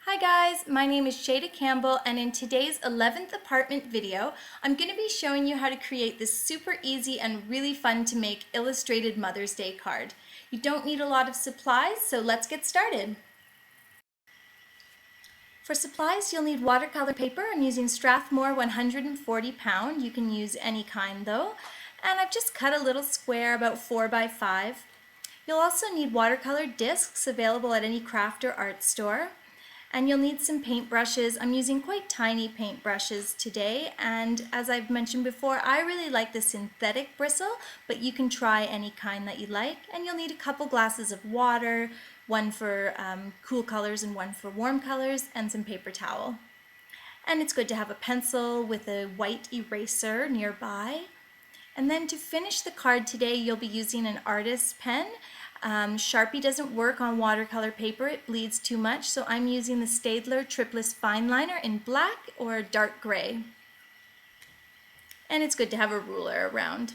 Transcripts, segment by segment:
Hi guys, my name is Shayda Campbell, and in today's 11th apartment video, I'm going to be showing you how to create this super easy and really fun to make illustrated Mother's Day card. You don't need a lot of supplies, so let's get started. For supplies, you'll need watercolor paper. I'm using Strathmore 140 pound. You can use any kind though. And I've just cut a little square about 4 by 5. You'll also need watercolor discs available at any craft or art store. And you'll need some paintbrushes. I'm using quite tiny paintbrushes today, and as I've mentioned before, I really like the synthetic bristle, but you can try any kind that you like. And you'll need a couple glasses of water, one for cool colors and one for warm colors, and some paper towel. And it's good to have a pencil with a white eraser nearby. And then to finish the card today, you'll be using an artist's pen. Sharpie doesn't work on watercolor paper, it bleeds too much, so I'm using the Stadler Tripless Fine Liner in black or dark gray. And it's good to have a ruler around.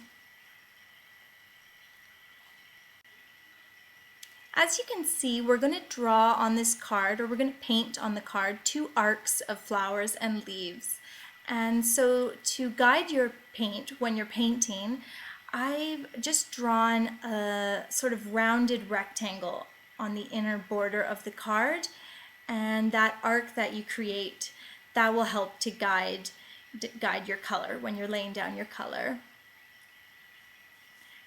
As you can see, we're going to draw on this card, or we're going to paint on the card, two arcs of flowers and leaves. And so to guide your paint when you're painting, I've just drawn a sort of rounded rectangle on the inner border of the card, and that arc that you create, that will help to guide your color when you're laying down your color.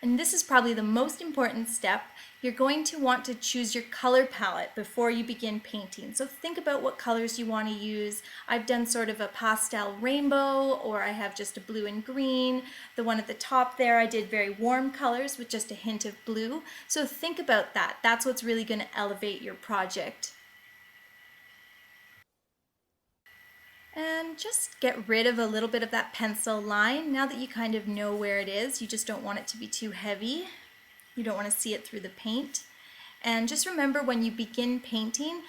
And this is probably the most important step. You're going to want to choose your color palette before you begin painting. So think about what colors you want to use. I've done sort of a pastel rainbow, or I have just a blue and green. The one at the top there, I did very warm colors with just a hint of blue. So think about that. That's what's really going to elevate your project. And just get rid of a little bit of that pencil line. Now that you kind of know where it is, you just don't want it to be too heavy. You don't want to see it through the paint. And just remember when you begin painting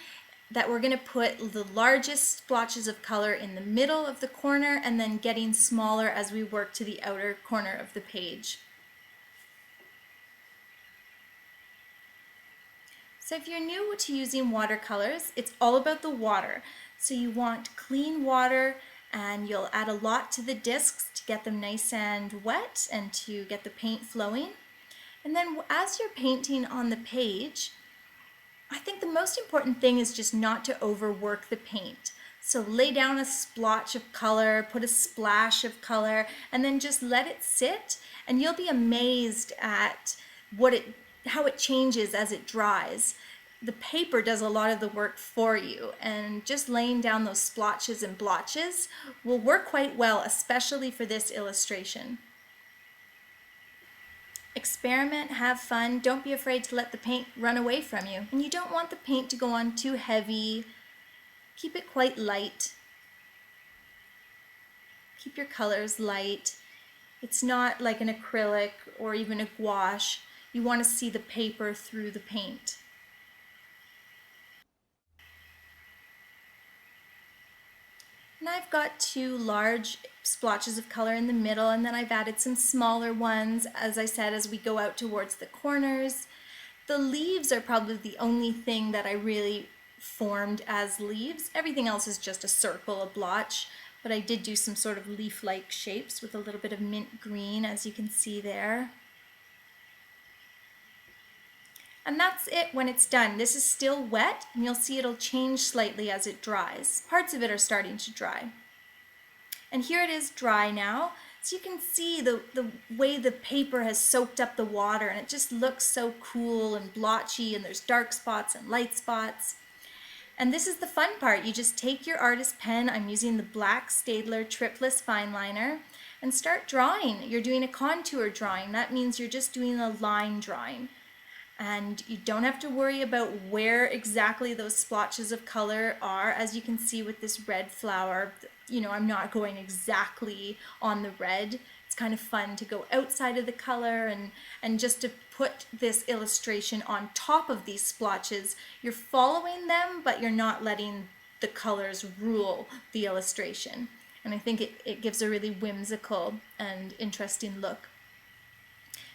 that we're going to put the largest splotches of color in the middle of the corner and then getting smaller as we work to the outer corner of the page. So if you're new to using watercolors, it's all about the water. So you want clean water, and you'll add a lot to the discs to get them nice and wet and to get the paint flowing. And then as you're painting on the page, I think the most important thing is just not to overwork the paint. So lay down a splotch of color, put a splash of color, and then just let it sit, and you'll be amazed at how it changes as it dries. The paper does a lot of the work for you, and just laying down those splotches and blotches will work quite well, especially for this illustration. Experiment, have fun, don't be afraid to let the paint run away from you. And you don't want the paint to go on too heavy. Keep it quite light. Keep your colors light. It's not like an acrylic or even a gouache. You want to see the paper through the paint. And I've got two large splotches of color in the middle, and then I've added some smaller ones, as I said, as we go out towards the corners. The leaves are probably the only thing that I really formed as leaves. Everything else is just a circle, a blotch, but I did do some sort of leaf-like shapes with a little bit of mint green, as you can see there. And that's it when it's done. This is still wet, and you'll see it'll change slightly as it dries. Parts of it are starting to dry. And here it is dry now. So you can see the way the paper has soaked up the water, and it just looks so cool and blotchy, and there's dark spots and light spots. And this is the fun part. You just take your artist pen, I'm using the black Stadler Tripless Fine Liner, and start drawing. You're doing a contour drawing. That means you're just doing a line drawing. And you don't have to worry about where exactly those splotches of color are. As you can see with this red flower, I'm not going exactly on the red. It's kind of fun to go outside of the color and just to put this illustration on top of these splotches. You're following them, but you're not letting the colors rule the illustration. And I think it gives a really whimsical and interesting look.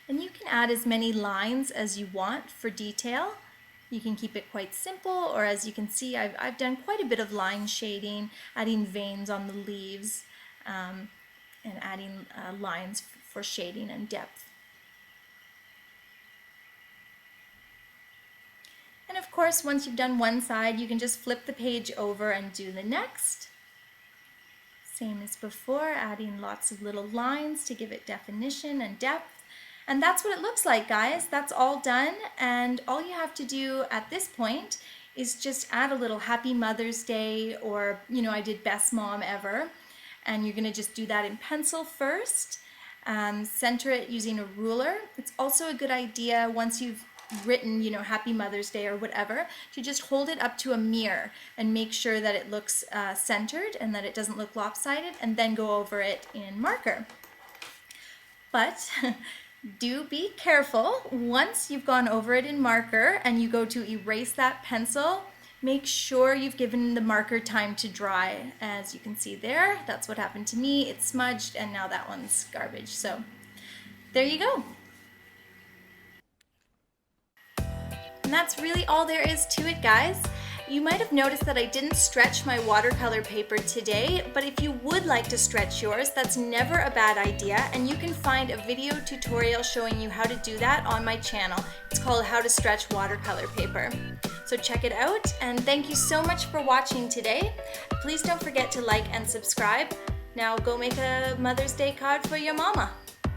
And you can add as many lines as you want for detail. You can keep it quite simple, or as you can see, I've done quite a bit of line shading, adding veins on the leaves, and adding lines for shading and depth. And of course, once you've done one side, you can just flip the page over and do the next. Same as before, adding lots of little lines to give it definition and depth. And that's what it looks like, guys. That's all done, and all you have to do at this point is just add a little Happy Mother's Day, or, you know, I did Best Mom Ever, and you're gonna just do that in pencil first. Center it using a ruler. It's also a good idea, once you've written, you know, Happy Mother's Day or whatever, to just hold it up to a mirror and make sure that it looks centered and that it doesn't look lopsided, and then go over it in marker. But do be careful. Once you've gone over it in marker and you go to erase that pencil, make sure you've given the marker time to dry. As you can see there, that's what happened to me. It smudged, and now that one's garbage. So there you go. And that's really all there is to it, guys. You might have noticed that I didn't stretch my watercolor paper today, but if you would like to stretch yours, that's never a bad idea, and you can find a video tutorial showing you how to do that on my channel. It's called How to Stretch Watercolor Paper. So check it out, and thank you so much for watching today. Please don't forget to like and subscribe. Now go make a Mother's Day card for your mama.